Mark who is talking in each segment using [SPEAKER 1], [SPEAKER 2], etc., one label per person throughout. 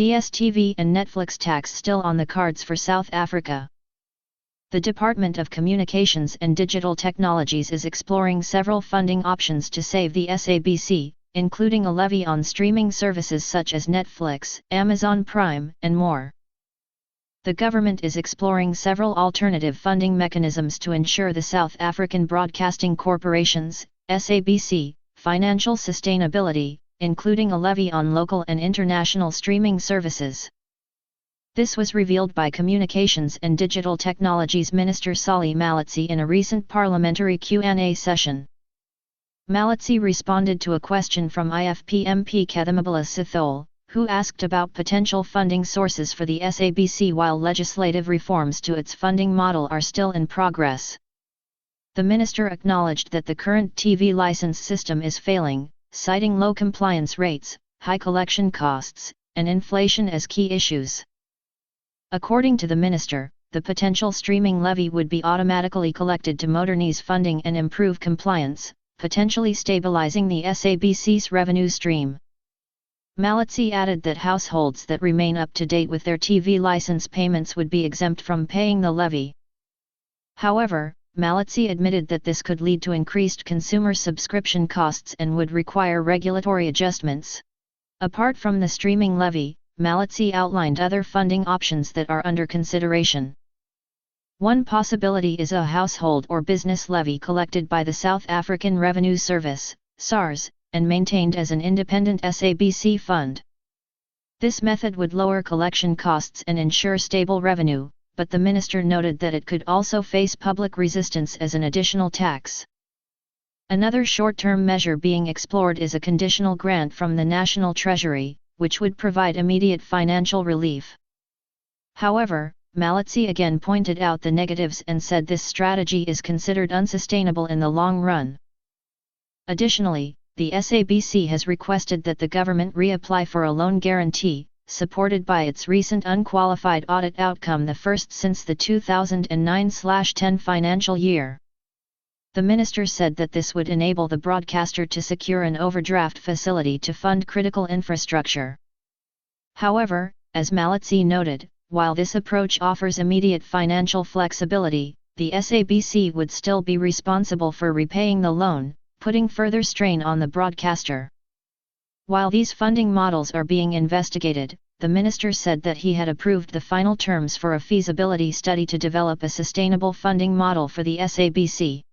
[SPEAKER 1] DStv and Netflix tax still on the cards for South Africa. The Department of Communications and Digital Technologies is exploring several funding options to save the SABC, including a levy on streaming services such as Netflix, Amazon Prime, and more. The government is exploring several alternative funding mechanisms to ensure the South African Broadcasting Corporation's, SABC, financial sustainability, including a levy on local and international streaming services. This was revealed by Communications and Digital Technologies Minister Sally Malatsi in a recent parliamentary Q&A session. Malatsi responded to a question from IFP MP Kethamabala Sithole, who asked about potential funding sources for the SABC while legislative reforms to its funding model are still in progress. The minister acknowledged that the current TV license system is failing, citing low compliance rates, high collection costs, and inflation as key issues. According to the minister, the potential streaming levy would be automatically collected to modernize funding and improve compliance, potentially stabilizing the SABC's revenue stream. Malatsi added that households that remain up to date with their TV license payments would be exempt from paying the levy. However, Malatsi admitted that this could lead to increased consumer subscription costs and would require regulatory adjustments. Apart from the streaming levy, Malatsi outlined other funding options that are under consideration. One possibility is a household or business levy collected by the South African Revenue Service, SARS, and maintained as an independent SABC fund. This method would lower collection costs and ensure stable revenue, but the minister noted that it could also face public resistance as an additional tax. Another short-term measure being explored is a conditional grant from the National Treasury, which would provide immediate financial relief. However, Malatsi again pointed out the negatives and said this strategy is considered unsustainable in the long run. Additionally, the SABC has requested that the government reapply for a loan guarantee, supported by its recent unqualified audit outcome, the first since the 2009-10 financial year. The minister said that this would enable the broadcaster to secure an overdraft facility to fund critical infrastructure. However, as Malatsi noted, while this approach offers immediate financial flexibility, the SABC would still be responsible for repaying the loan, putting further strain on the broadcaster. While these funding models are being investigated, the minister said that he had approved the final terms for a feasibility study to develop a sustainable funding model for the SABC.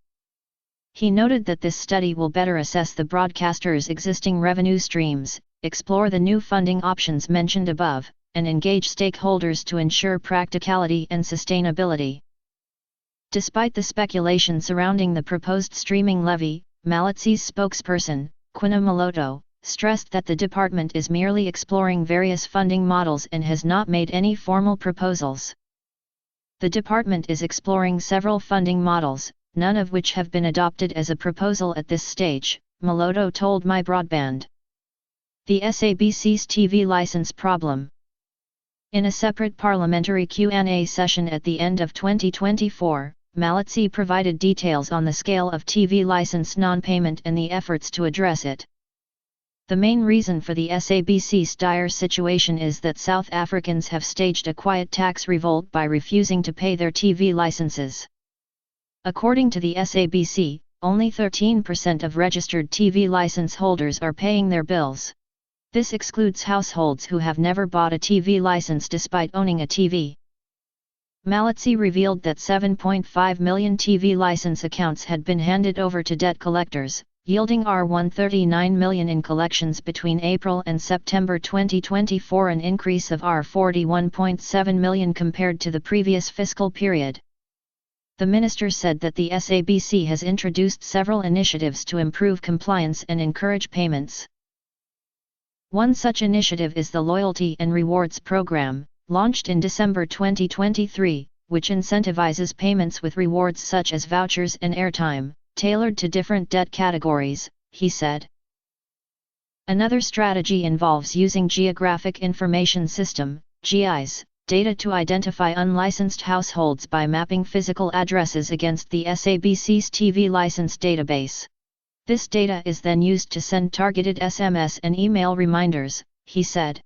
[SPEAKER 1] He noted that this study will better assess the broadcaster's existing revenue streams, explore the new funding options mentioned above, and engage stakeholders to ensure practicality and sustainability. Despite the speculation surrounding the proposed streaming levy, Malatsi's spokesperson, Quina Maloto, stressed that the department is merely exploring various funding models and has not made any formal proposals. The department is exploring several funding models, none of which have been adopted as a proposal at this stage, Maloto told My Broadband. The SABC's TV license problem. In a separate parliamentary Q&A session at the end of 2024, Malatsi provided details on the scale of TV license non-payment and the efforts to address it. The main reason for the SABC's dire situation is that South Africans have staged a quiet tax revolt by refusing to pay their TV licenses. According to the SABC, only 13% of registered TV license holders are paying their bills. This excludes households who have never bought a TV license despite owning a TV. Malatsi revealed that 7.5 million TV license accounts had been handed over to debt collectors, yielding R139 million in collections between April and September 2024, an increase of R41.7 million compared to the previous fiscal period. The minister said that the SABC has introduced several initiatives to improve compliance and encourage payments. One such initiative is the Loyalty and Rewards Program, launched in December 2023, which incentivizes payments with rewards such as vouchers and airtime, tailored to different debt categories, he said. Another strategy involves using Geographic Information System, GIS, data to identify unlicensed households by mapping physical addresses against the SABC's TV license database. This data is then used to send targeted SMS and email reminders, he said.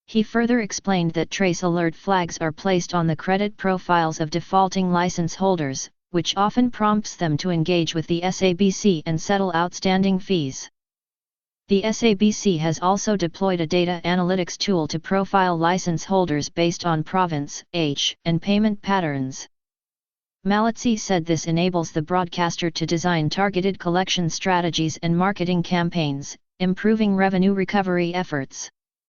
[SPEAKER 1] He further explained that trace alert flags are placed on the credit profiles of defaulting license holders, which often prompts them to engage with the SABC and settle outstanding fees. The SABC has also deployed a data analytics tool to profile license holders based on province, age, and payment patterns. Malizzi said this enables the broadcaster to design targeted collection strategies and marketing campaigns, improving revenue recovery efforts.